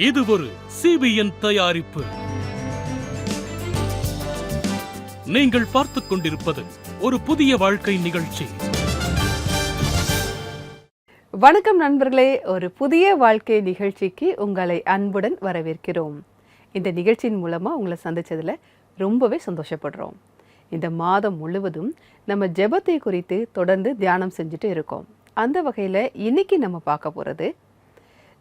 இது ஒரு CBN தயாரிப்பு. நீங்கள் பார்த்துக் கொண்டிருப்பது ஒரு புதிய வாழ்க்கை நிகழ்ச்சி. வணக்கம் நண்பர்களே, ஒரு புதிய வாழ்க்கை நிகழ்ச்சிக்கு உங்களை அன்புடன் வரவேற்கிறோம். இந்த நிகழ்ச்சியின் மூலமாக உங்களை சந்திச்சதில் ரொம்பவே சந்தோஷப்படுறோம். இந்த மாதம் முழுவதும் நம்ம ஜெபத்தை குறித்து தொடர்ந்து தியானம் செஞ்சுட்டு இருக்கோம். அந்த வகையில் இன்னைக்கு நம்ம பார்க்க போகிறது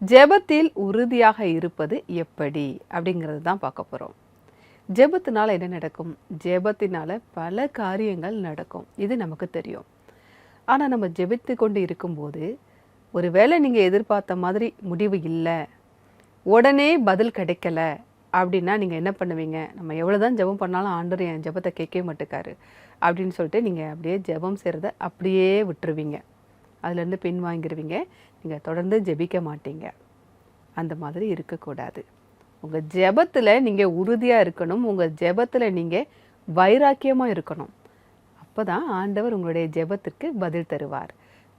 ஜெபத்தில் உறுதியாக இருப்பது எப்படி அப்படிங்கிறது தான் பார்க்க போகிறோம். ஜெபத்தினால என்ன நடக்கும்? ஜெபத்தினால பல காரியங்கள் நடக்கும், இது நமக்கு தெரியும். ஆனால் நம்ம ஜெபித்து கொண்டு இருக்கும்போது ஒரு வேளை நீங்கள் எதிர்பார்த்த மாதிரி முடிவு இல்லை, உடனே பதில் கிடைக்கல அப்படின்னா நீங்கள் என்ன பண்ணுவீங்க? நம்ம எவ்வளோ தான் ஜெபம் பண்ணாலும் ஆண்டவர் என் ஜெபத்தை கேட்கவே மாட்டேக்காரு அப்படின்னு சொல்லிட்டு நீங்கள் அப்படியே ஜெபம் செய்கிறத அப்படியே விட்டுருவீங்க, அதுலேருந்து பின் வாங்கிடுவீங்க, நீங்கள் தொடர்ந்து ஜெபிக்க மாட்டீங்க. அந்த மாதிரி இருக்கக்கூடாது. உங்கள் ஜெபத்தில் நீங்கள் உறுதியாக இருக்கணும், உங்கள் ஜெபத்தில் நீங்கள் வைராக்கியமாக இருக்கணும். அப்போ தான் ஆண்டவர் உங்களுடைய ஜெபத்திற்கு பதில் தருவார்.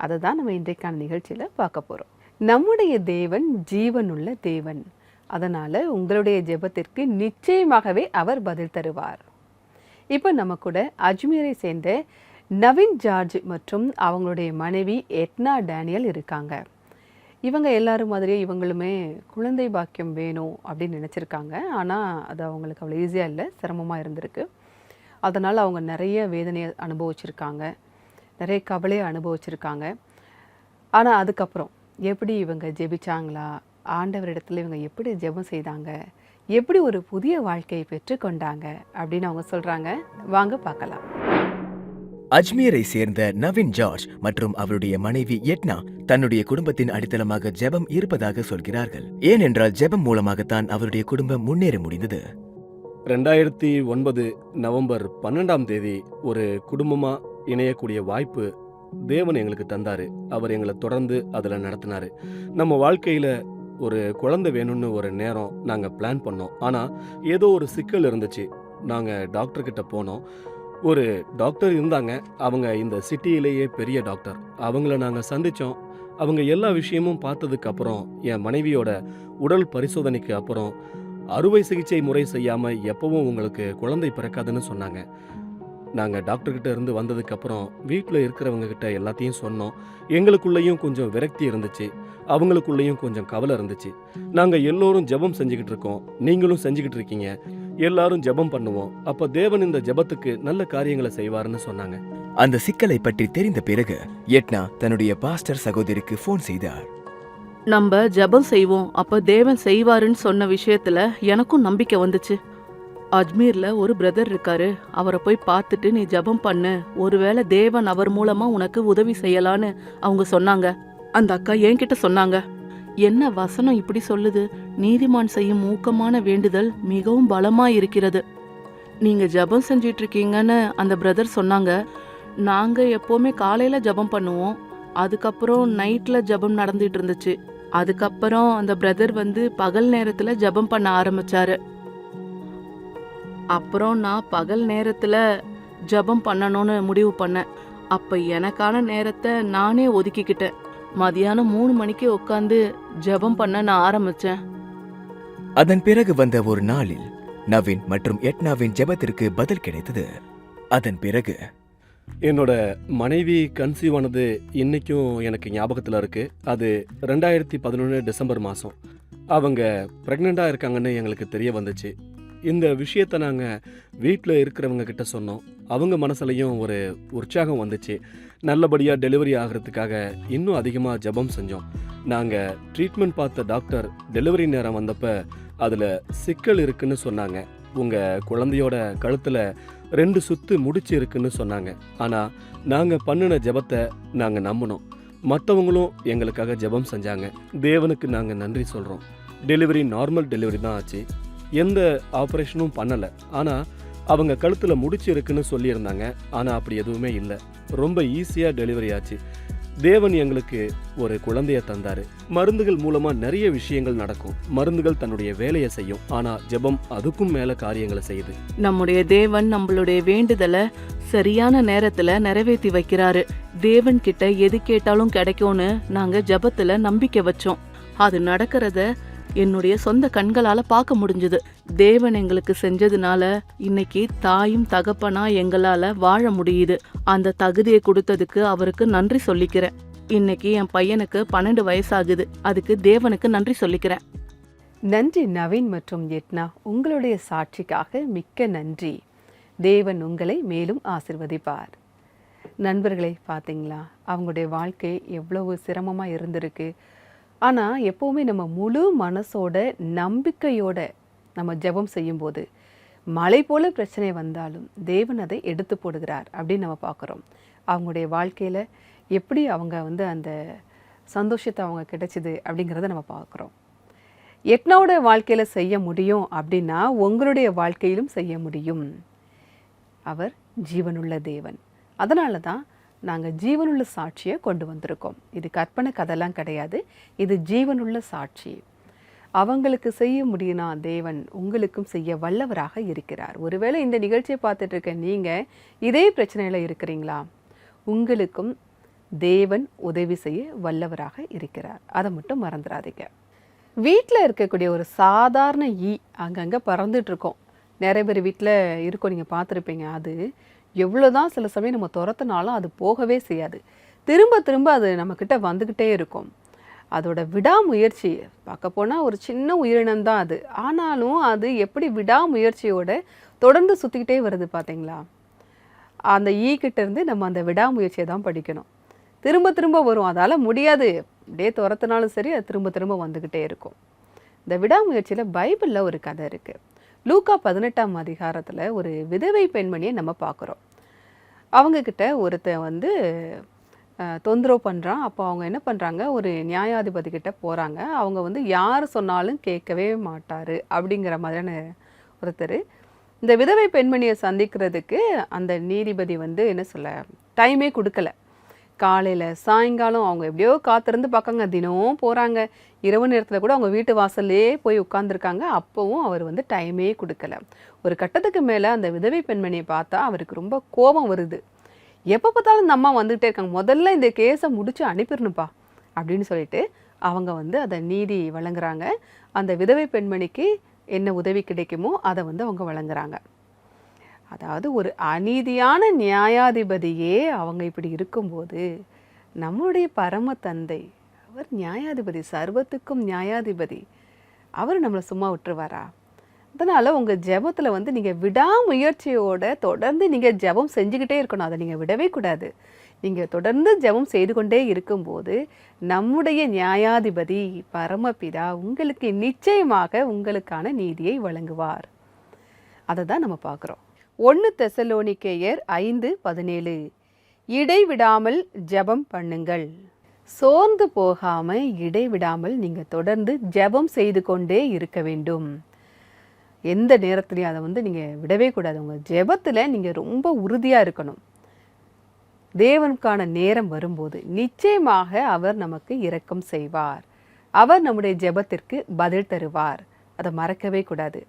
அதை தான் நம்ம இன்றைக்கான நிகழ்ச்சியில் பார்க்க போகிறோம். நம்முடைய தேவன் ஜீவனுள்ள தேவன், அதனால் உங்களுடைய ஜெபத்திற்கு நிச்சயமாகவே அவர் பதில் தருவார். இப்போ நம்ம கூட அஜ்மீரை சேர்ந்த நவீன் ஜார்ஜ் மற்றும் அவங்களுடைய மனைவி எட்னா டேனியல் இருக்காங்க. இவங்க எல்லாரும் மாதிரியே இவங்களுமே குழந்தை பாக்கியம் வேணும் அப்படின்னு நினச்சிருக்காங்க. ஆனால் அது அவங்களுக்கு அவ்வளோ ஈஸியாக இல்லை, சிரமமாக இருந்திருக்கு. அதனால் அவங்க நிறைய வேதனையை அனுபவிச்சிருக்காங்க, நிறைய கவலையை அனுபவிச்சிருக்காங்க. ஆனால் அதுக்கப்புறம் எப்படி இவங்க ஜெபிச்சாங்களா, ஆண்டவரிடத்துல இவங்க எப்படி ஜெபம் செய்தாங்க, எப்படி ஒரு புதிய வாழ்க்கையை பெற்றுக்கொண்டாங்க அப்படின்னு அவங்க சொல்கிறாங்க. வாங்க பார்க்கலாம். அஜ்மீரை சேர்ந்த நவீன் ஜார்ஜ் மற்றும் அவருடைய மனைவி எட்னா தன்னுடைய குடும்பத்தின் அடித்தளமாக ஜெபம் இருப்பதாக சொல்கிறார்கள். ஏனென்றால் ஜெபம் மூலமாகத்தான் அவருடைய குடும்பம் முன்னேற முடிந்தது. 2009 நவம்பர் 12 ஒரு குடும்பமா இணையக்கூடிய வாய்ப்பு தேவன் எங்களுக்கு தந்தாரு. அவர் எங்களை தொடர்ந்து அதில் நடத்தினாரு. நம்ம வாழ்க்கையில ஒரு குழந்தை வேணும்னு ஒரு நேரம் நாங்கள் பிளான் பண்ணோம். ஆனால் ஏதோ ஒரு சிக்கல் இருந்துச்சு. நாங்கள் டாக்டர்கிட்ட போனோம். ஒரு டாக்டர் இருந்தாங்க, அவங்க இந்த சிட்டியிலேயே பெரிய டாக்டர். அவங்கள நாங்கள் சந்தித்தோம். அவங்க எல்லா விஷயமும் பார்த்ததுக்கு அப்புறம் என் மனைவியோட உடல் பரிசோதனைக்கு அப்புறம் அறுவை சிகிச்சை முறை செய்யாமல் எப்பவும் உங்களுக்கு குழந்தை பிறக்காதுன்னு சொன்னாங்க. நாங்கள் டாக்டர்கிட்ட இருந்து வந்ததுக்கப்புறம் வீட்டில் இருக்கிறவங்க கிட்ட எல்லாத்தையும் சொன்னோம். எங்களுக்குள்ளேயும் கொஞ்சம் விரக்தி இருந்துச்சு, அவங்களுக்குள்ளேயும் கொஞ்சம் கவலை இருந்துச்சு. நாங்கள் எல்லோரும் ஜெபம் செஞ்சுக்கிட்டு இருக்கோம், நீங்களும் செஞ்சுக்கிட்டு இருக்கீங்க, எல்லாரும் ஜெபம் பண்ணுவோம், அப்போ தேவன் இந்த ஜெபத்துக்கு நல்ல காரியங்களை செய்வாருன்னு சொன்னாங்க. அந்த சிக்கலை பற்றி தெரிந்த பிறகு எட்னா தன்னுடைய பாஸ்டர் சகோதரிக்கு போன் செய்தார். நம்ம ஜெபம் செய்வோம், அப்ப தேவன் செய்வாருன்னு சொன்ன விஷயத்துல எனக்கும் நம்பிக்கை வந்துச்சு. அஜ்மீர்ல ஒரு பிரதர் இருக்காரு, அவரை போய் பார்த்துட்டு நீ ஜெபம் பண்ணு, ஒருவேளை தேவன் அவர் மூலமா உனக்கு உதவி செய்யலான்னு அவங்க சொன்னாங்க. அந்த அக்கா என்கிட்ட சொன்னாங்க, என்ன வசனம் இப்படி சொல்லுது, நீதிமான் செய்யும் ஊக்கமான வேண்டுதல் மிகவும் பலமா இருக்கிறது. நீங்க ஜெபம் செஞ்சிட்டு இருக்கீங்கன்னு அந்த பிரதர் சொன்னாங்க. நாங்க எப்பவுமே காலையில ஜெபம் பண்ணுவோம், அதுக்கப்புறம் நைட்ல ஜெபம் நடந்துட்டு இருந்துச்சு. அதுக்கப்புறம் அந்த பிரதர் வந்து பகல் நேரத்துல ஜெபம் பண்ண ஆரம்பிச்சாரு. அப்புறம் நான் பகல் நேரத்துல ஜெபம் பண்ணணும்னு முடிவு பண்ணேன். அப்ப எனக்கான நேரத்தை நானே ஒதுக்கிக்கிட்டேன். மதியானம் 3 மணிக்கு உட்காந்து ஜெபம் பண்ண நான் ஆரம்பிச்சேன். அதன் பிறகு வந்த ஒரு நாளில் நவீன் மற்றும் எட்னாவின் ஜெபத்திற்கு பதில் கிடைத்தது. அதன் பிறகு என்னோட மனைவி கன்சீவ் ஆனது இன்னைக்கும் எனக்கு ஞாபகத்தில் இருக்கு. அது 2011 டிசம்பர் மாதம். அவங்க ப்ரெக்னெண்ட்டாக இருக்காங்கன்னு எங்களுக்கு தெரிய வந்துச்சு. இந்த விஷயத்தை நாங்கள் வீட்டில் இருக்கிறவங்க கிட்ட சொன்னோம். அவங்க மனசுலையும் ஒரு உற்சாகம் வந்துச்சு. நல்லபடியாக டெலிவரி ஆகிறதுக்காக இன்னும் அதிகமாக ஜெபம் செஞ்சோம். நாங்கள் ட்ரீட்மெண்ட் பார்த்த டாக்டர் டெலிவரி நேரம் வந்தப்போ அதில் சிக்கல் இருக்குன்னு சொன்னாங்க. உங்கள் குழந்தையோட கழுத்தில் 2 சுத்து முடிச்சு இருக்குன்னு சொன்னாங்க. ஆனால் நாங்கள் பண்ணின ஜெபத்தை நாங்கள் நம்பினோம். மற்றவங்களும் எங்களுக்காக ஜெபம் செஞ்சாங்க. தேவனுக்கு நாங்கள் நன்றி சொல்கிறோம். டெலிவரி நார்மல் டெலிவரி தான் ஆச்சு, எந்த ஆப்ரேஷனும் பண்ணலை. ஆனால் அவங்க கழுத்தில் முடிச்சு இருக்குன்னு சொல்லியிருந்தாங்க. ஆனால் அப்படி எதுவுமே இல்லை, ரொம்ப ஈஸியாக டெலிவரி ஆச்சு. தேவன் எங்களுக்கு ஒரு குழந்தைய தந்தாரு. மருந்துகள் மூலமா நிறைய விஷயங்கள் நடக்கும். மருந்துகள் தன்னுடைய வேலையை செய்யும், ஆனா ஜெபம் அதுக்கும் மேல காரியங்களை செய்யுது. நம்முடைய தேவன் நம்மளுடைய வேண்டுதலை சரியான நேரத்துல நிறைவேற்றி வைக்கிறாரு. தேவன் கிட்ட எது கேட்டாலும் கிடைக்கும்னு நாங்க ஜெபத்துல நம்பிக்கை வச்சோம். அது நடக்கிறத என்னுடைய சொந்த கண்களால பார்க்க முடிஞ்சது. தேவன் எங்களுக்கு செஞ்சதுனால இன்னைக்கு தாயும் தகப்பனா எங்களால வாழ முடியுது. அந்த தகுதியை கொடுத்ததுக்கு அவருக்கு நன்றி சொல்லிக்கிறேன். இன்னைக்கு என் பையனுக்கு 12 வயசாகுது. அதுக்கு தேவனுக்கு நன்றி சொல்லிக்கிறேன். நன்றி நவீன் மற்றும் எட்னா, உங்களுடைய சாட்சிக்காக மிக்க நன்றி. தேவன் உங்களை மேலும் ஆசிர்வதிப்பார். நண்பர்களை பார்த்தீங்களா, அவங்களுடைய வாழ்க்கை எவ்வளவு சிரமமாக இருந்திருக்கு. ஆனால் எப்போவுமே நம்ம முழு மனசோட நம்பிக்கையோட நம்ம ஜெபம் செய்யும்போது மலை போல பிரச்சனை வந்தாலும் தேவன் அதை எடுத்து போடுகிறார் அப்படின்னு நம்ம பார்க்குறோம். அவங்களுடைய வாழ்க்கையில் எப்படி அவங்க அந்த சந்தோஷத்தை அவங்க கிடைச்சிது அப்படிங்கிறத நம்ம பார்க்குறோம். எட்னாவோட வாழ்க்கையில் செய்ய முடியும் அப்படின்னா உங்களுடைய வாழ்க்கையிலும் செய்ய முடியும். அவர் ஜீவனுள்ள தேவன். அதனால தான் நாங்கள் ஜீவனுள்ள சாட்சியை கொண்டு வந்திருக்கோம். இது கற்பனை கதைலாம் கிடையாது, இது ஜீவனுள்ள சாட்சி. அவங்களுக்கு செய்ய முடியும்னா தேவன் உங்களுக்கும் செய்ய வல்லவராக இருக்கிறார். ஒருவேளை இந்த நிகழ்ச்சியை பார்த்துட்டு இருக்க நீங்கள் இதே பிரச்சனையில் இருக்கிறீங்களா? உங்களுக்கும் தேவன் உதவி செய்ய வல்லவராக இருக்கிறார். அதை மட்டும் மறந்துடாதீங்க. வீட்டில் இருக்கக்கூடிய ஒரு சாதாரண அங்கங்கே பறந்துட்டு இருக்கோம். நிறைய பேர் வீட்டில் இருக்கோம், நீங்கள் பார்த்துருப்பீங்க. அது எவ்வளோதான் சில சமயம் நம்ம துரத்தினாலும் அது போகவே செய்யாது. திரும்ப திரும்ப அது நம்மக்கிட்ட வந்துக்கிட்டே இருக்கும். அதோட விடாமுயற்சி பார்க்க போனால் ஒரு சின்ன உயிரினம் தான் அது. ஆனாலும் அது எப்படி விடாமுயற்சியோட தொடர்ந்து சுற்றிக்கிட்டே வருது பார்த்தீங்களா? அந்த ஈக்கிட்ட இருந்து நம்ம அந்த விடாமுயற்சியை தான் படிக்கணும். திரும்ப திரும்ப வரும், அதால் முடியாது, அப்படியே துரத்தினாலும் சரி அது திரும்ப திரும்ப வந்துக்கிட்டே இருக்கும். இந்த விடாமுயற்சியில் பைபிளில் ஒரு கதை இருக்குது. லூக்கா 18ஆம் அதிகாரத்தில் ஒரு விதவை பெண்மணியை நம்ம பார்க்குறோம். அவங்கக்கிட்ட ஒருத்தன் தொந்தரவு பண்ணுறான். அப்போ அவங்க என்ன பண்ணுறாங்க, ஒரு நியாயாதிபதி கிட்ட போகிறாங்க. அவங்க யார் சொன்னாலும் கேட்கவே மாட்டார் அப்படிங்கிற மாதிரியான ஒருத்தர். இந்த விதவை பெண்மணியை சந்திக்கிறதுக்கு அந்த நீதிபதி என்ன சொல்ல டைமே கொடுக்கல. காலையில் சாயங்காலம் அவங்க எப்படியோ காத்திருந்து பார்க்காங்க. தினமும் போகிறாங்க. இரவு நேரத்தில் கூட அவங்க வீட்டு வாசல்லே போய் உட்காந்துருக்காங்க. அப்போவும் அவர் டைமே கொடுக்கல. ஒரு கட்டத்துக்கு மேலே அந்த விதவை பெண்மணியை பார்த்தா அவருக்கு ரொம்ப கோபம் வருது. எப்போ பார்த்தாலும் இந்த அம்மா வந்துகிட்டே இருக்காங்க, முதல்ல இந்த கேஸை முடிச்சு அனுப்பிடணுப்பா அப்படின்னு சொல்லிட்டு அவங்க அதை நீதி வழங்குறாங்க. அந்த விதவை பெண்மணிக்கு என்ன உதவி கிடைக்குமோ அதை அவங்க வழங்குறாங்க. அதாவது ஒரு அநீதியான நியாயாதிபதியே அவங்க இப்படி இருக்கும்போது நம்மளுடைய பரம தந்தை அவர் நியாயாதிபதி, சர்வத்துக்கும் நியாயாதிபதி, அவர் நம்மளை சும்மா விட்டுருவாரா? அதனால் உங்கள் ஜெபத்தில் நீங்கள் விடாமுயற்சியோட தொடர்ந்து நீங்கள் ஜெபம் செஞ்சுக்கிட்டே இருக்கணும். அதை நீங்கள் விடவே கூடாது. நீங்கள் தொடர்ந்து ஜெபம் செய்து கொண்டே இருக்கும்போது நம்முடைய நியாயாதிபதி பரமபிதா உங்களுக்கு நிச்சயமாக உங்களுக்கான நீதியை வழங்குவார். அதை தான் நம்ம பார்க்குறோம். 1 தெசலோனிக்கேயர் 5:17 இடைவிடாமல் ஜெபம் பண்ணுங்கள். சோர்ந்து போகாமல் இடைவிடாமல் நீங்கள் தொடர்ந்து ஜெபம் செய்து கொண்டே இருக்க வேண்டும். எந்த நேரத்துலையும் அதை நீங்கள் விடவே கூடாது. உங்கள் ஜெபத்தில் நீங்கள் ரொம்ப உறுதியாக இருக்கணும். தேவனுக்கான நேரம் வரும்போது நிச்சயமாக அவர் நமக்கு இரக்கம் செய்வார். அவர் நம்முடைய ஜெபத்திற்கு பதில் தருவார். அதை மறக்கவே கூடாது.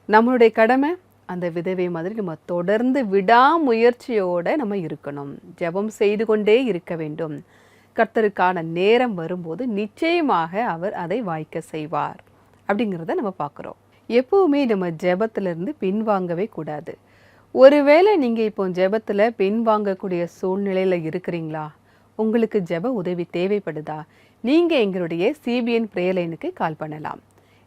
நம்மளுடைய கடமை அந்த விதவை மாதிரி நம்ம தொடர்ந்து விடாமுயற்சியோடு நம்ம இருக்கணும். ஜெபம் செய்து கொண்டே இருக்க வேண்டும். கர்த்தருக்கான நேரம் வரும்போது நிச்சயமாக அவர் அதை வாய்க்க செய்வார் அப்படிங்கிறத நம்ம பார்க்குறோம். எப்போவுமே நம்ம ஜெபத்திலிருந்து பின்வாங்கவே கூடாது. ஒருவேளை நீங்கள் இப்போ ஜெபத்தில் பின்வாங்கக்கூடிய சூழ்நிலையில் இருக்கிறீங்களா? உங்களுக்கு ஜெப உதவி தேவைப்படுதா? நீங்கள் எங்களுடைய CBN ப்ரேயர் லைனுக்கு கால் பண்ணலாம்.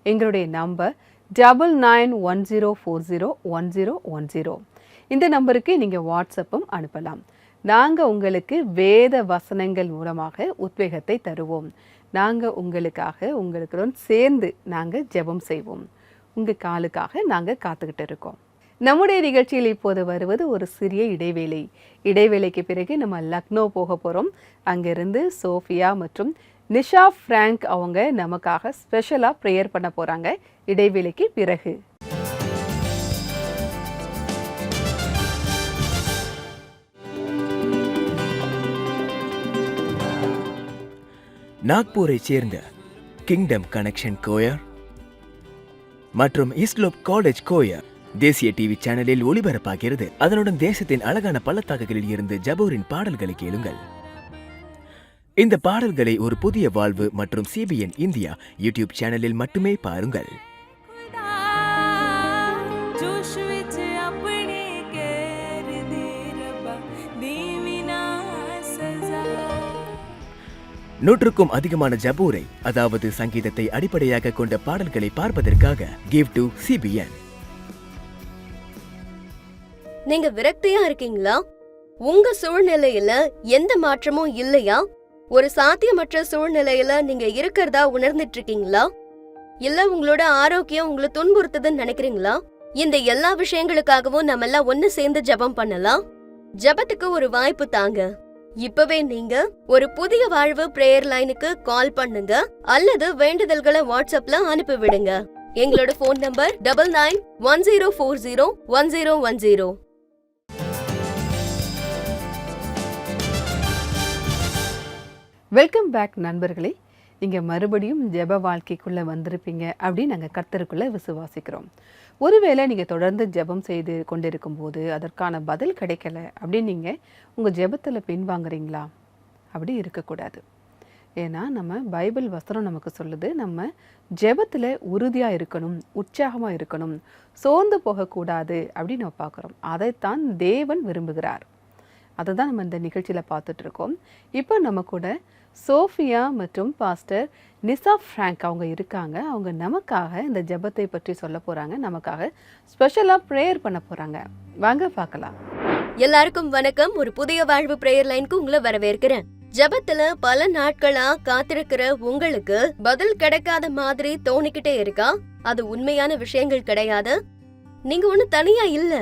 எங்களுடைய நம்பர் 9910401010. இந்த நம்பருக்கு நீங்கள் வாட்ஸ்அப்பும் அனுப்பலாம். நாங்கள் உங்களுக்கு வேத வசனங்கள் மூலமாக உத்வேகத்தை தருவோம். நாங்கள் உங்களுடன் சேர்ந்து நாங்கள் ஜெபம் செய்வோம். உங்கள் காலுக்காக நாங்கள் காத்துக்கிட்டு இருக்கோம். நம்முடைய நிகழ்ச்சியில் இப்போது வருவது ஒரு சிறிய இடைவேளை. இடைவேளைக்கு பிறகு நம்ம லக்னோ போக போகிறோம். அங்கிருந்து சோஃபியா மற்றும் நிஷா ஃப்ராங்க் அவங்க நமக்காக ஸ்பெஷலாக ப்ரேயர் பண்ண போகிறாங்க. இடைவேளைக்கு பிறகு நாக்பூரை சேர்ந்த கிங்டம் கனெக்ஷன் கோயர் மற்றும் இஸ்லோப் காலேஜ் கோயர் தேசிய டிவி சேனலில் ஒளிபரப்பாகிறது. அதனுடன் தேசத்தின் அழகான பள்ளத்தாக்குகளில் இருந்து ஜபூரின் பாடல்களை கேளுங்கள். இந்த பாடல்களை ஒரு புதிய வாழ்வு மற்றும் CBN இந்தியா யூடியூப் சேனலில் மட்டுமே பாருங்கள். நூற்றுக்கும் அதிகமான ஜபூரை, அதாவது சங்கீதத்தை அடிப்படையாக கொண்ட பாடல்களை பார்ப்பதற்காக கிவ் டு CBN. நீங்க விரக்தியா இருக்கீங்களா? உங்க சூழ்நிலையில எந்த மாற்றமும் இல்லையா? ஒரு சாத்தியமற்ற சூழ்நிலையில நீங்க இருக்கிறதா உணர்ந்துட்டு இருக்கீங்களா? இல்ல உங்களோட ஆரோக்கியம் உங்களை துன்புறுத்துதுன்னு நினைக்கிறீங்களா? இந்த எல்லா விஷயங்களுக்காகவும் நம்ம எல்லாம் ஒன்னு சேர்ந்து ஜெபம் பண்ணலாம். ஜெபத்துக்கு ஒரு வாய்ப்பு தாங்க. இப்பவே நீங்க ஒரு புதிய வாழ்வு பிரேயர் லைனுக்கு கால் பண்ணுங்க அல்லது வேண்டுதல்களை வாட்ஸ்அப்ல அனுப்பி விடுங்க. எங்களோட போன் நம்பர் 9910401010. வெல்கம் பேக் நண்பர்களே. நீங்கள் மறுபடியும் ஜெப வாழ்க்கைக்குள்ளே வந்திருப்பீங்க அப்படின்னு நாங்கள் கர்த்தருக்குள்ளே விசுவாசிக்கிறோம். ஒருவேளை நீங்கள் தொடர்ந்து ஜெபம் செய்து கொண்டிருக்கும் போது அதற்கான பதில் கிடைக்கல அப்படின்னு நீங்கள் உங்கள் ஜெபத்தில் பின்வாங்குறீங்களா? அப்படி இருக்கக்கூடாது. ஏன்னா நம்ம பைபிள் வசனம் நமக்கு சொல்லுது, நம்ம ஜெபத்தில் உறுதியாக இருக்கணும், உற்சாகமாக இருக்கணும், சோர்ந்து போகக்கூடாது அப்படின்னு நம்ம பார்க்குறோம். அதைத்தான் தேவன் விரும்புகிறார். அதை தான் நம்ம இந்த நிகழ்ச்சியில் பார்த்துட்ருக்கோம். இப்போ நம்ம கூட சோஃபியா மற்றும் பாஸ்டர் நிசா ஃப்ராங்க் அவங்க இருக்காங்க. அவங்க நமக்காக இந்த ஜெபத்தை பற்றி சொல்ல போகிறாங்க, நமக்காக ஸ்பெஷலாக ப்ரேயர் பண்ண போகிறாங்க. வாங்க பார்க்கலாம். எல்லாருக்கும் வணக்கம். ஒரு புதிய வாழ்வு பிரேயர் லைனுக்கு உங்களை வரவேற்கிறேன். ஜெபத்துல பல நாட்களா காத்திருக்கிற உங்களுக்கு பதில் கிடைக்காத மாதிரி தோணிக்கிட்டே இருக்கா? அது உண்மையான விஷயங்கள் கிடையாது. நீங்க ஒண்ணு தனியா இல்ல.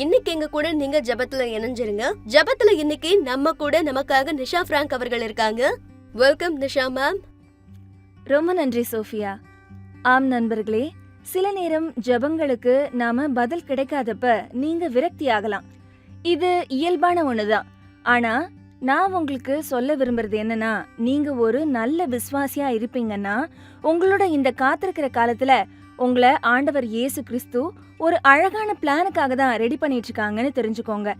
இன்னைக்கு எங்க கூட நீங்க ஜெபத்துல இணைஞ்சிருங்க. ஜெபத்துல இன்னைக்கு நம்ம கூட நமக்காக நிஷா ஃப்ராங்க் அவர்கள் இருக்காங்க. Welcome Nisha ma'am. ரொம்ப நன்றி சோஃபியா. ஆம் நண்பர்களே, சில நேரம் ஜெபங்களுக்கு நாம பதில் கிடைக்காதப்ப நீங்க விரக்தி ஆகலாம். இது இயல்பான ஒண்ணுதான். ஆனா நான் உங்களுக்கு சொல்ல விரும்புறது என்னன்னா, நீங்க ஒரு நல்ல விசுவாசியா இருப்பீங்கன்னா உங்களோட இந்த காத்திருக்கிற காலத்துல உங்களை ஆண்டவர் இயேசு கிறிஸ்து ஒரு அழகான பிளானுக்காக தான் ரெடி பண்ணிட்டு இருக்காங்கன்னு தெரிஞ்சுக்கோங்க.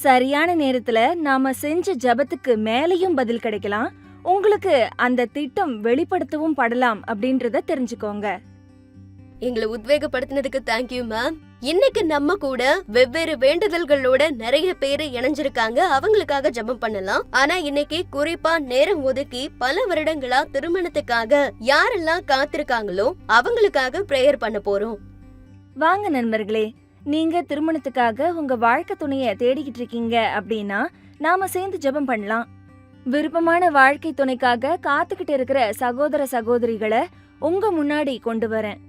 சரியான நேரத்துல நாம செஞ்ச ஜெபத்துக்கு மேலையும் பதில் கிடைக்கலாம். உங்களுக்கு அந்த திட்டம் வெளிப்படுத்தவும் படலாம் அப்படின்றத தெரிஞ்சுக்கோங்க. எங்களை உத்வேகப்படுத்தினதுக்கு தேங்க்யூ மேம். இன்னைக்கு நம்ம கூட வெவ்வேறு வேண்டுதல்களோட நிறைய பேரு இணைஞ்சிருக்காங்க. அவங்களுக்காக ஜெபம் பண்ணலாம். ஆனா இன்னைக்கு குறிப்பா நேரம் ஒதுக்கி பல வருடங்களா திருமணத்துக்காக யாரெல்லாம் காத்திருக்காங்களோ அவங்களுக்காக பிரேயர் பண்ண போறோம். வாங்க நண்பர்களே, நீங்க திருமணத்துக்காக உங்க வாழ்க்கை துணைய தேடிக்கிட்டு இருக்கீங்க அப்படின்னா நாம சேர்ந்து ஜெபம் பண்ணலாம். விருப்பமான வாழ்க்கை துணைக்காக காத்துக்கிட்டு இருக்கிற சகோதர சகோதரிகளை உங்க முன்னாடி கொண்டு வரேன்.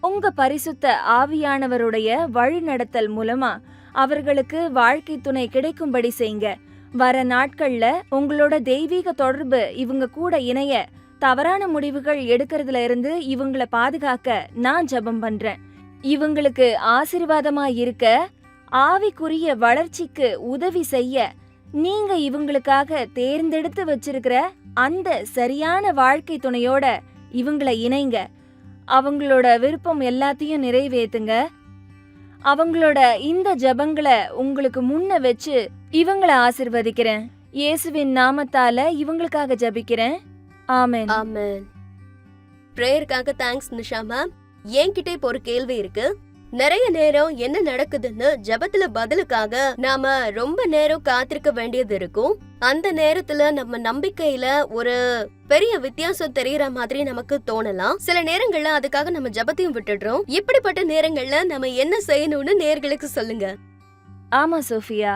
உங்க பரிசுத்த ஆவியானவருடைய வழி நடத்தல் மூலமா அவர்களுக்கு வாழ்க்கை துணை கிடைக்கும்படி செய்யுங்க. வர நாட்கள்ல உங்களோட தெய்வீக தொடர்பு இவங்க கூட இணைய தவறான முடிவுகள் எடுக்கிறதுல இருந்து இவங்களை பாதுகாக்க நான் ஜெபம் பண்றேன். இவங்களுக்கு ஆசீர்வாதமா இருக்க, ஆவிக்குரிய வளர்ச்சிக்கு உதவி செய்ய நீங்க இவங்களுக்காக தேர்ந்தெடுத்து வச்சிருக்கிற அந்த சரியான வாழ்க்கை துணையோட இவங்களை இணைங்க. அவங்களோட விருப்பம் எல்லாத்தையும் நிறைவேத்துங்க. அவங்களோட இந்த ஜெபங்களை உங்களுக்கு முன்ன வச்சு இவங்களை ஆசீர்வதிக்கிறேன். இயேசுவின் நாமத்தால இவங்களுக்காக ஜெபிக்கிறேன். ஆமென். ஆமென். பிரேயருக்காக தேங்க்ஸ் நிஷா மேம். என்கிட்ட இப்போ ஒரு கேள்வி இருக்கு. நிறைய நேரம் என்ன நடக்குதுன்னு ஜெபத்துல பதிலுக்காக நாம ரொம்ப நேரம் காத்திருக்க வேண்டியது இருக்கும். அந்த நேரத்துல நம்ம நம்பிக்கையில ஒரு பெரிய வித்தியாசம் தெரியற மாதிரி நமக்கு தோணலாம். சில நேரங்கள்ல அதுக்காக நம்ம ஜெபத்தையும் விட்டுடுறோம். இப்படிப்பட்ட நேரங்கள்ல நம்ம என்ன செய்யணும்னு நேயர்களுக்கு சொல்லுங்க. ஆமா சோஃபியா,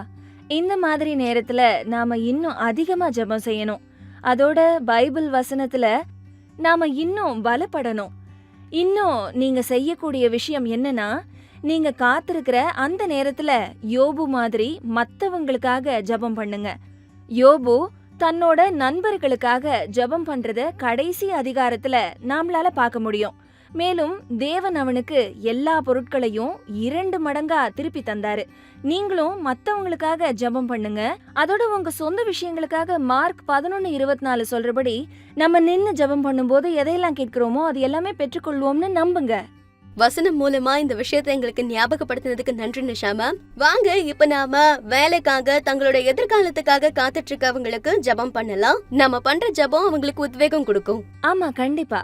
இந்த மாதிரி நேரத்துல நாம இன்னும் அதிகமா ஜெபம் செய்யணும். அதோட பைபிள் வசனத்துல நாம இன்னும் பலப்படணும். இன்னும் நீங்க செய்யக்கூடிய விஷயம் என்னன்னா, நீங்க காத்திருக்கிற அந்த நேரத்துல யோபு மாதிரி மத்தவங்களுக்காக ஜெபம் பண்ணுங்க. யோபு தன்னோட நண்பர்களுக்காக ஜெபம் பண்றத கடைசி அதிகாரத்துல நாமளால பார்க்க முடியும். மேலும் தேவன் அவனுக்கு எல்லா பொருட்களையும் 2 மடங்கா திருப்பி தந்தாரு. நீங்களும் மத்தவங்களுக்காக ஜெபம் பண்ணுங்க. அதோட உங்க சொந்த விஷயங்களுக்காக மார்க் 11:24 சொல்றபடி நம்ம நின்னு ஜெபம் பண்ணும்போது எதையெல்லாம் கேட்கிறோமோ அது எல்லாமே பெற்றுக்கொள்வோம்னு நம்புங்க. வசனம் மூலமா இந்த விஷயத்தை எங்களுக்கு ஞாபகப்படுத்தினதுக்கு நன்றி நிஷா மேம். வாங்க இப்ப நாம வேலைக்காக தங்களோட எதிர்காலத்துக்காக காத்துட்டு இருக்கவங்களுக்கு ஜெபம் பண்ணலாம். நாம பண்ற ஜெபம் அவங்களுக்கு உத்வேகம் கொடுக்கும். ஆமா, கண்டிப்பா.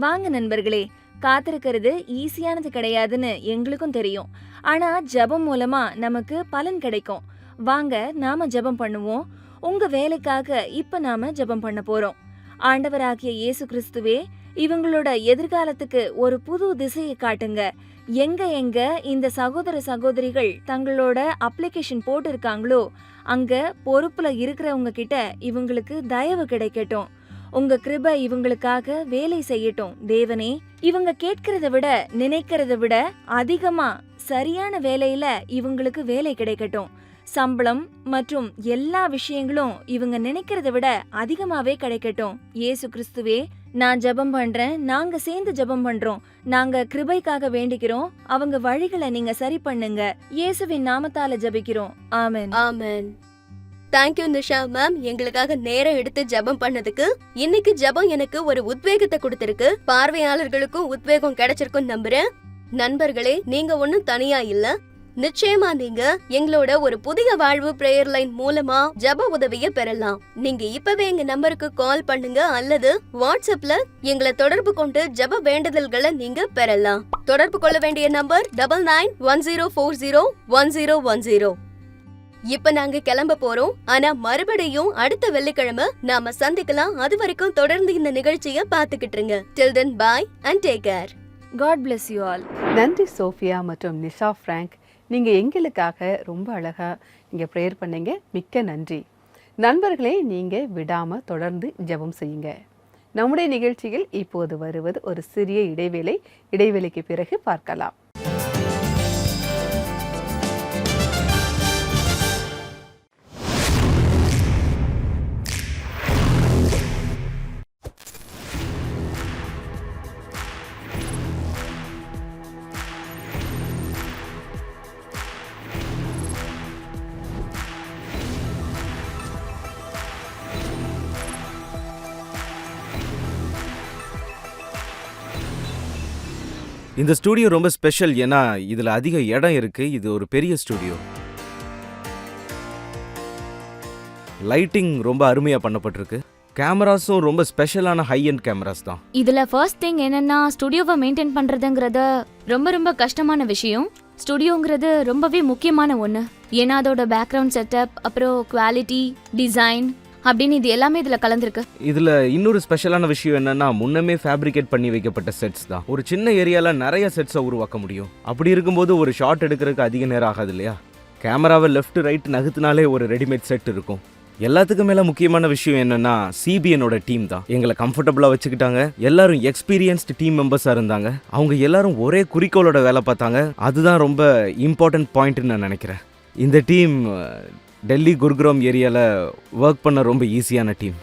வாங்க நண்பர்களே, காத்திருக்கிறது ஈஸியானது கிடையாதுன்னு எங்களுக்கும் தெரியும். ஆனா ஜெபம் மூலமா நமக்கு பலன் கிடைக்கும். வாங்க நாம ஜெபம் பண்ணுவோம். உங்க வேலைக்காக இப்ப நாம ஜெபம் பண்ண போறோம். ஆண்டவராகிய இயேசு கிறிஸ்துவே, இவங்களோட எதிர்காலத்துக்கு ஒரு புது திசையை காட்டுங்க. எங்க இந்த சகோதர சகோதரிகள் தங்களோட அப்ளிகேஷன் போட்டு இருக்காங்களோ அங்க பொறுப்புல இருக்கிறவங்க கிட்ட இவங்களுக்கு தயவு கிடைக்கட்டும். உங்க கிருபை இவங்களுக்காக வேலை செய்யட்டும். தேவனே, இவங்க கேட்கறத விட நினைக்கிறத விட அதிகமா சரியான வேலையில இவங்களுக்கு வேலை கிடைக்கட்டும். சம்பளம் மற்றும் எல்லா விஷயங்களும் இவங்க நினைக்கிறத விட அதிகமாவே கிடைக்கட்டும். இயேசு கிறிஸ்துவே, நான் ஜெபம் பண்றேன். நாங்க சேர்ந்து ஜெபம் பண்றோம். நாங்க கிருபைக்காக வேண்டிக்கிறோம். அவங்க வழிகளை நீங்க சரி பண்ணுங்க. இயேசுவின் நாமத்தால ஜெபிக்கிறோம். ஆமென். ஆமென். தேங்க்யூ நிஷா மேம், எங்களுக்காக நேரம் எடுத்து ஜெபம் பண்ணதுக்கு. இன்னைக்கு ஜெபம் எனக்கு ஒரு உத்வேகத்தை கொடுத்திருக்கு. பார்வையாளர்களுக்கும் உத்வேகம் கிடைச்சிருக்கும் நம்புறேன். நண்பர்களே, நீங்க ஒன்னும் தனியா இல்ல. நிச்சயமா நீங்க எங்களோட ஒரு புதிய வாழ்வு பிரேயர் லைன் மூலமா ஜெப உதவிய பெறலாம். நீங்க இப்பவே எங்க நம்பருக்கு கால் பண்ணுங்க அல்லது வாட்ஸ்அப்ல எங்களை தொடர்பு கொண்டு ஜெப வேண்டுதல்களை நீங்க பெறலாம். தொடர்பு கொள்ள வேண்டிய நம்பர் 9910401010. இப்ப நாங்க கிளம்ப போறோம். ஆனா மறுபடியும் அடுத்த வெள்ளிக்கிழமை நாம சந்திக்கலாம். அது வரைக்கும் தொடர்ந்து இந்த நிகழ்ச்சியை பாத்துக்கிட்டு இருங்க. Till then, bye and take care. God bless you all. நன்றி சோஃபியா மற்றும் நிஷா ஃப்ராங்க். நீங்கள் எங்களுக்காக ரொம்ப அழகாக நீங்கள் ப்ரேயர் பண்ணீங்க. மிக்க நன்றி. நண்பர்களே, நீங்கள் விடாமல் தொடர்ந்து ஜெபம் செய்யுங்க. நம்முடைய நிகழ்ச்சியில் இப்போது வருவது ஒரு சிறிய இடைவேளை. இடைவேளைக்கு பிறகு பார்க்கலாம். இந்த ஸ்டூடியோ ரொம்ப ஸ்பெஷல். ஏன்னா இதுல அதிக இடம் இருக்கு. இது ஒரு பெரிய ஸ்டூடியோ. லைட்டிங் ரொம்ப அருமையா பண்ணப்பட்டிருக்கு. கேமராஸும் ரொம்ப ஸ்பெஷலான ஹை எண்ட் கேமராஸ் தான். இதுல ஃபர்ஸ்ட் திங் என்னன்னா, ஸ்டுடியோவை மெயின்டைன் பண்றதுங்கிறத ரொம்ப கஷ்டமான விஷயம். ஸ்டுடியோங்கிறது ரொம்பவே முக்கியமான ஒன்று. ஏன்னா அதோட பேக்ரவுண்ட் செட்டப், அப்புறம் குவாலிட்டி, டிசைன் அப்படின்னு இது எல்லாமே இதுல கலந்துருக்கு. இதுல இன்னொரு ஸ்பெஷலான விஷயம் என்னன்னா, முன்னமே ஃபேப்ரிகேட் பண்ணி வைக்கப்பட்ட செட்ஸ் தான். ஒரு சின்ன ஏரியால நிறைய செட்ஸை உருவாக்க முடியும். அப்படி இருக்கும்போது ஒரு ஷாட் எடுக்கிறதுக்கு அதிக நேரம் ஆகாது இல்லையா? கேமராவை லெஃப்ட் ரைட் நகர்த்தினாலே ஒரு ரெடிமேட் செட் இருக்கும். எல்லாத்துக்கும் மேல முக்கியமான விஷயம் என்னன்னா, சிபிஎனோட டீம் தான் எங்களை கம்ஃபர்டபுளா வச்சுக்கிட்டாங்க. எல்லாரும் எக்ஸ்பீரியன்ஸ்டு டீம் மெம்பர்ஸா இருந்தாங்க. அவங்க எல்லாரும் ஒரே குறிக்கோளோட வேலை பார்த்தாங்க. அதுதான் ரொம்ப இம்பார்ட்டன்ட் பாயிண்ட்னு நான் நினைக்கிறேன். இந்த டீம் டெல்லி குருகிராம் ஏரியால ஒர்க் பண்ண ரொம்ப ஈஸியான டீம்.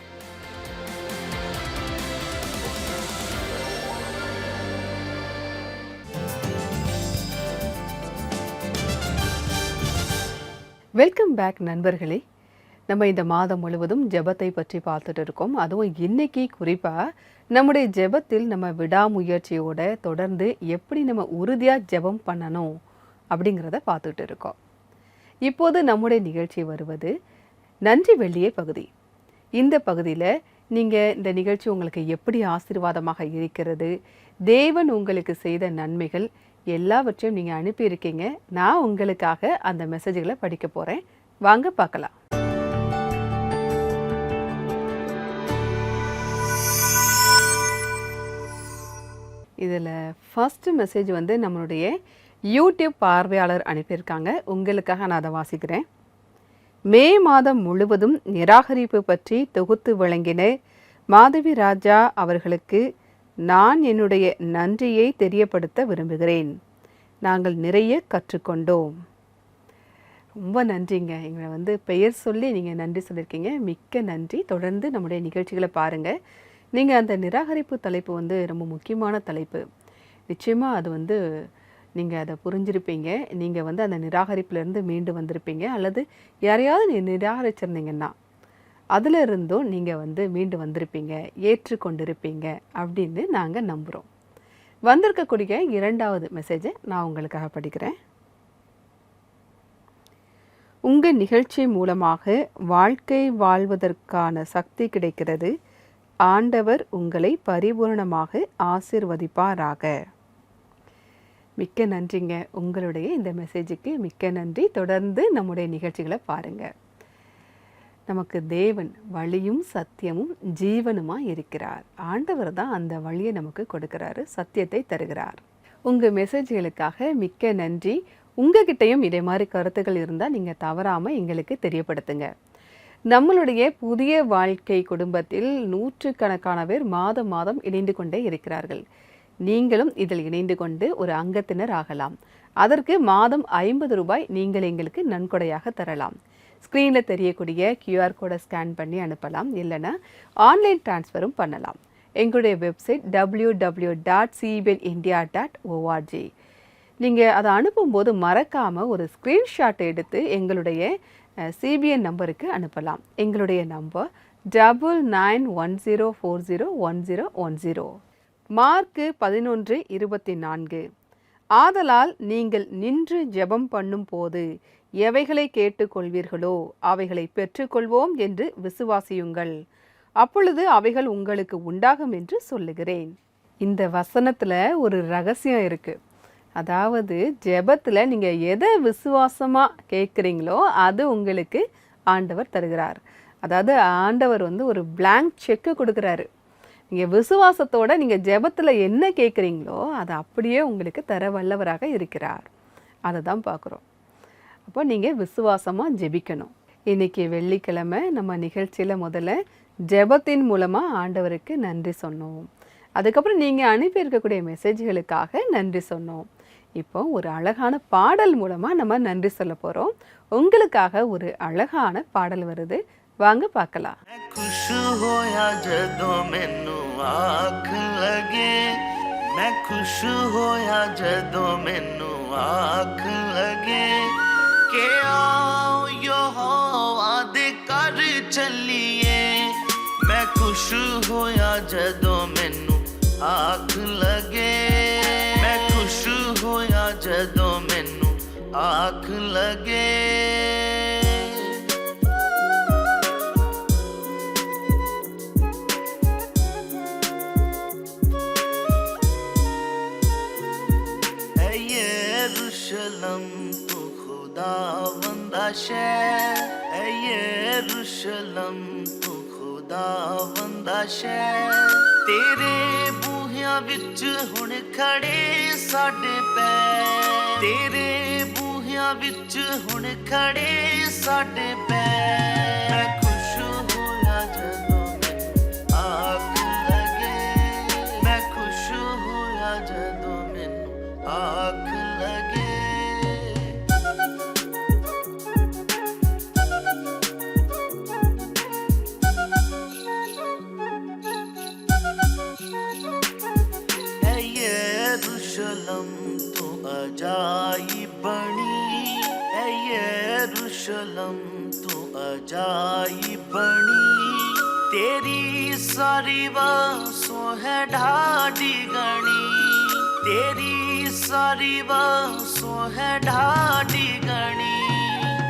வெல்கம் பேக் நண்பர்களே. நம்ம இந்த மாதம் முழுவதும் ஜெபத்தை பற்றி பார்த்துட்டு இருக்கோம். அதுவும் இன்னைக்கு குறிப்பாக நம்முடைய ஜெபத்தில் நம்ம விடாமுயற்சியோட தொடர்ந்து எப்படி நம்ம உறுதியாக ஜெபம் பண்ணணும் அப்படிங்கிறத பார்த்துட்டு இருக்கோம். இப்போது நம்முடைய நிகழ்ச்சி வருவது நன்றி வெள்ளியே பகுதி. இந்த பகுதியில் நீங்கள் இந்த நிகழ்ச்சி உங்களுக்கு எப்படி ஆசீர்வாதமாக இருக்கிறது, தேவன் உங்களுக்கு செய்த நன்மைகள் எல்லாவற்றையும் நீங்கள் அனுப்பியிருக்கீங்க. நான் உங்களுக்காக அந்த மெசேஜ்களை படிக்க போகிறேன். வாங்க பார்க்கலாம். இதில் ஃபர்ஸ்ட் மெசேஜ் வந்து நம்மளுடைய யூடியூப் பார்வையாளர் அனுப்பியிருக்காங்க. உங்களுக்காக நான் அதை வாசிக்கிறேன். மே மாதம் முழுவதும் நிராகரிப்பு பற்றி தொகுத்து வழங்கின மாதவி ராஜா அவர்களுக்கு நான் என்னுடைய நன்றியை தெரியப்படுத்த விரும்புகிறேன். நாங்கள் நிறைய கற்றுக்கொண்டோம். ரொம்ப நன்றிங்க. எங்களை வந்து பெயர் சொல்லி நீங்கள் நன்றி சொல்லியிருக்கீங்க. மிக்க நன்றி. தொடர்ந்து நம்முடைய நிகழ்ச்சிகளை பாருங்கள். நீங்கள் அந்த நிராகரிப்பு தலைப்பு வந்து ரொம்ப முக்கியமான தலைப்பு. நிச்சயமாக அது வந்து நீங்கள் அதை புரிஞ்சிருப்பீங்க. நீங்கள் வந்து அந்த நிராகரிப்புலேருந்து மீண்டு வந்திருப்பீங்க. அல்லது யாரையாவது நிராகரிச்சிருந்தீங்கன்னா அதில் இருந்தும் நீங்கள் வந்து மீண்டு வந்திருப்பீங்க, ஏற்றுக்கொண்டிருப்பீங்க அப்படின்னு நாங்கள் நம்புகிறோம். வந்திருக்கக்கூடிய 2வது மெசேஜை நான் உங்களுக்காக படிக்கிறேன். உங்கள் நிகழ்ச்சி மூலமாக வாழ்க்கை வாழ்வதற்கான சக்தி கிடைக்கிறது. ஆண்டவர் உங்களை பரிபூரணமாக ஆசீர்வதிப்பாராக. மிக்க நன்றிங்க. உங்களுடைய இந்த மெசேஜுக்கு மிக்க நன்றி. தொடர்ந்து நம்முடைய நிகழ்ச்சிகளை பாருங்கள். நமக்கு தேவன் வழியும் சத்தியமும் ஜீவனுமாக இருக்கிறார். ஆண்டவர் தான் அந்த வழியை நமக்கு கொடுக்கிறாரு, சத்தியத்தை தருகிறார். உங்கள் மெசேஜ்களுக்காக மிக்க நன்றி. உங்ககிட்டையும் இதே மாதிரி கருத்துக்கள் இருந்தால் நீங்கள் தவறாமல் எங்களுக்கு தெரியப்படுத்துங்க. நம்மளுடைய புதிய வாழ்க்கை குடும்பத்தில் 100கணக்கான பேர் மாதம் மாதம் இணைந்து கொண்டே இருக்கிறார்கள். நீங்களும் இதில் இணைந்து கொண்டு ஒரு அங்கத்தினர் ஆகலாம். அதற்கு மாதம் 50 ரூபாய் நீங்கள் எங்களுக்கு நன்கொடையாக தரலாம். ஸ்க்ரீனில் தெரியக்கூடிய QR கோடை ஸ்கேன் பண்ணி அனுப்பலாம். இல்லைன்னா ஆன்லைன் டிரான்ஸ்ஃபரும் பண்ணலாம். எங்களுடைய வெப்சைட் www.cbnindia.org. நீங்கள் அதை அனுப்பும்போது மறக்காமல் ஒரு ஸ்க்ரீன்ஷாட் எடுத்து எங்களுடைய CBN நம்பருக்கு அனுப்பலாம். எங்களுடைய நம்பர் 9910401010. மார்க்கு 11:24. ஆதலால் நீங்கள் நின்று ஜெபம் பண்ணும் போது எவைகளை கேட்டுக்கொள்வீர்களோ அவைகளை பெற்றுக்கொள்வோம் என்று விசுவாசியுங்கள். அப்பொழுது அவைகள் உங்களுக்கு உண்டாகும் என்று சொல்லுகிறேன். இந்த வசனத்தில் ஒரு ரகசியம் இருக்குது. அதாவது ஜெபத்தில் நீங்கள் எதை விசுவாசமாக கேட்குறீங்களோ அது உங்களுக்கு ஆண்டவர் தருகிறார். அதாவது ஆண்டவர் ஒரு blank செக்கு கொடுக்குறாரு. நீங்கள் விசுவாசத்தோடு நீங்கள் ஜெபத்தில் என்ன கேட்குறீங்களோ அதை அப்படியே உங்களுக்கு தர வல்லவராக இருக்கிறார். அதை தான் பார்க்குறோம். அப்போ நீங்கள் விசுவாசமாக ஜெபிக்கணும். இன்றைக்கி வெள்ளிக்கிழமை நம்ம நிகழ்ச்சியில் முதல்ல ஜெபத்தின் மூலமாக ஆண்டவருக்கு நன்றி சொன்னோம். அதுக்கப்புறம் நீங்கள் அனுப்பியிருக்கக்கூடிய மெசேஜ்களுக்காக நன்றி சொன்னோம். இப்போ ஒரு அழகான பாடல் மூலமாக நம்ம நன்றி சொல்ல போகிறோம். உங்களுக்காக ஒரு அழகான பாடல் வருது, வாங்க பார்க்கலாம். खुश होया जदों मैनू आख लगे, मैं खुश होया जदों मैनू आख लगे के आओ यहोवा दे घर चलिए। मैं खुश होया जदों मैनू आख लगे, मैं खुश होया जदों मैनू आख लगे। यरूशलम तू खुदावंदा शहर, ऐ यरूशलम तू खुदावंदा शहर। तेरे बूहियां विच हुण खड़े साडे पैर, तेरे बूहियां विच हुण खड़े साडे पैर। मैं खुश होया जदों मैनू आख लगे, मैं खुश होया जदों मैनू आख लगे। ऐ यरूशलम तू अजाइब बनी, ऐ यरूशलम तू अजाइब बनी। तेरी सारी वासों है ढाडी गणी, तेरी सारी वासों है ढाडी गणी।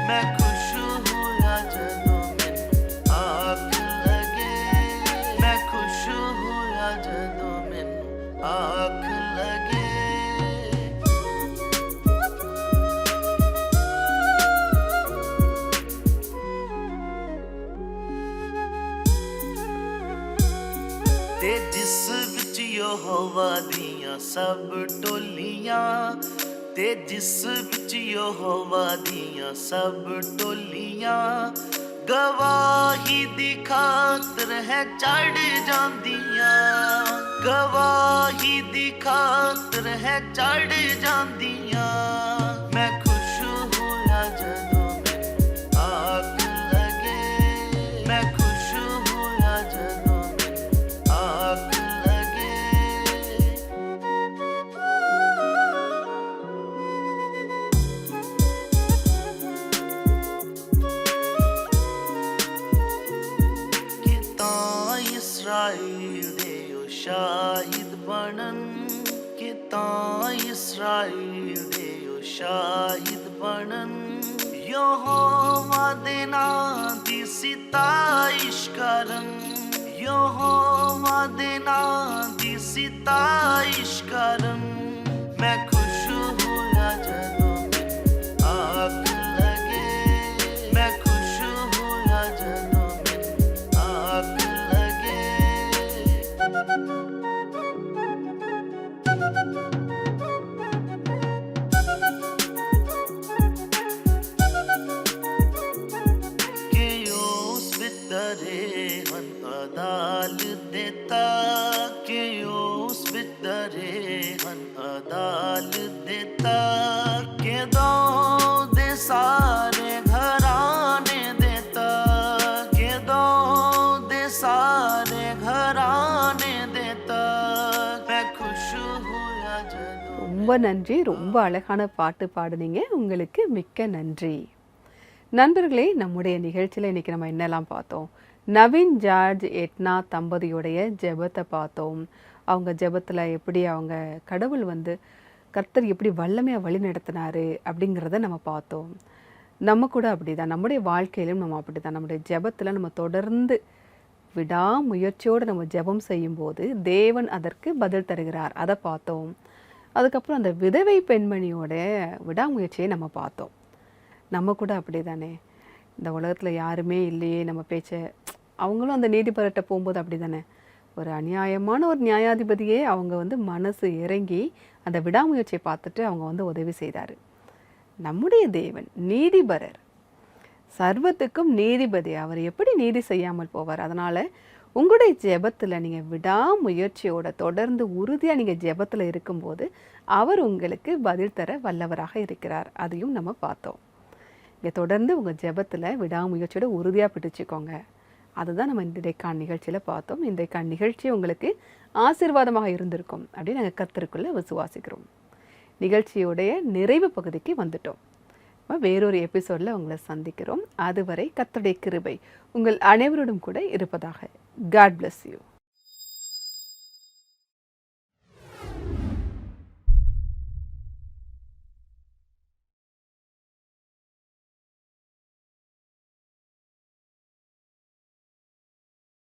मैं खुश होया जदों मैनू आख लगे, मैं खुश होया जदों मैनू आख लगे। ते जिस विच यहोवा दियां सब टोलियां, ते जिस विच यहोवा दियां सब टोलियां गवाही दी खातर है चढ़ जांदियां, गवाही दी खातर है चढ़ जांदियां। मैं खुश होया जदों मैनू आख लगे, मैं खुश होया जदों मैनू आख लगे। कितां इस्राएल दे ओ शाहिद बनन, कि ਤਾਂ ਇਸਰਾਈਲ ਦੇ ਉਹ ਸ਼ਾਹਿਦ ਬਣਨ ਯਹੋਵਾ ਦੇ ਨਾਂ ਦੀ ਸਿਤਾਇਸ਼ ਕਰਨ ਯਹੋਵਾ ਦੇ ਨਾਂ ਦੀ ਸਿਤਾਇਸ਼ ਕਰਨ ਮੈਂ ਖੁਸ਼ ਹੋਇਆ ਜਦੋਂ ਆਗ ਲਗੇ ਮੈਂ ਖੁਸ਼ ਹੋਇਆ ਜਦੋਂ ਆਗ ਲਗੇ ਕਿ ਉਸ ਬਿਤਰੇ ਹਨ ਅਦਾਲ ਦੇਤਾ ਕਿ ਉਸ ਬਿਤਰੇ ਹਨ ਅਦਾਲ ਦੇਤਾ ਕਿ ਦੋ ਦੇ ਸਾਰੇ ਘਰਾਣੇ ਦੇਤਾ ਕਿ ਦੋ ਦੇ ਸਾਰੇ ਘਰਾਣੇ ਦੇਤਾ ਮੈਂ ਖੁਸ਼ ਹੋਇਆ ਜਦੋਂ ரொம்ப நன்றி. ரொம்ப அழகான பாட்டு பாடுனீங்க. உங்களுக்கு மிக்க நன்றி. நண்பர்களே, நம்முடைய நிகழ்ச்சியில் இன்னைக்கு நம்ம என்னெல்லாம் பார்த்தோம்? நவீன் ஜார்ஜ் எட்னா தம்பதியுடைய ஜெபத்தை பார்த்தோம். அவங்க ஜெபத்தில் எப்படி அவங்க கடவுள் வந்து கர்த்தர் எப்படி வல்லமையாக வழி நடத்தினாரு அப்படிங்கிறத நம்ம பார்த்தோம். நம்ம கூட அப்படி தான், நம்முடைய வாழ்க்கையிலும் நம்ம அப்படி தான், நம்முடைய ஜெபத்தில் நம்ம தொடர்ந்து விடாமுயற்சியோடு நம்ம ஜெபம் செய்யும்போது தேவன் அதற்கு பதில் தருகிறார். அதை பார்த்தோம். அதுக்கப்புறம் அந்த விதவை பெண்மணியோட விடாமுயற்சியை நம்ம பார்த்தோம். நம்ம கூட அப்படி தானே, இந்த உலகத்தில் யாருமே இல்லையே நம்ம பேச்சை, அவங்களும் அந்த நீதிபதிட்ட போகும்போது அப்படி தானே, ஒரு அநியாயமான ஒரு நியாயாதிபதியே அவங்க வந்து மனசு இறங்கி அந்த விடாமுயற்சியை பார்த்துட்டு அவங்க வந்து உதவி செய்தார். நம்முடைய தேவன் நீதிபரர், சர்வத்துக்கும் நீதிபதி. அவர் எப்படி நீதி செய்யாமல் போவார்? அதனால் உங்களுடைய ஜெபத்தில் நீங்கள் விடாமுயற்சியோட தொடர்ந்து உறுதியாக நீங்கள் ஜெபத்தில் இருக்கும்போது அவர் உங்களுக்கு பதில் தர வல்லவராக இருக்கிறார். அதையும் நம்ம பார்த்தோம். இங்கே தொடர்ந்து உங்கள் ஜெபத்தில் விடாமுயற்சியோட உறுதியாக பிடிச்சிக்கோங்க. அதுதான் நம்ம இன்றைக்கான நிகழ்ச்சியில் பார்த்தோம். இன்றைக்கான நிகழ்ச்சி உங்களுக்கு ஆசீர்வாதமாக இருந்திருக்கும் அப்படின்னு நாங்கள் கர்த்தருக்குள்ளே விசுவாசிக்கிறோம். நிகழ்ச்சியுடைய நிறைவு பகுதிக்கு வந்துட்டோம். வேறொரு எபிசோடில் உங்களை சந்திக்கிறோம். அதுவரை கர்த்தருடைய கிருபை உங்கள் அனைவரோடும் கூட இருப்பதாக. God bless you.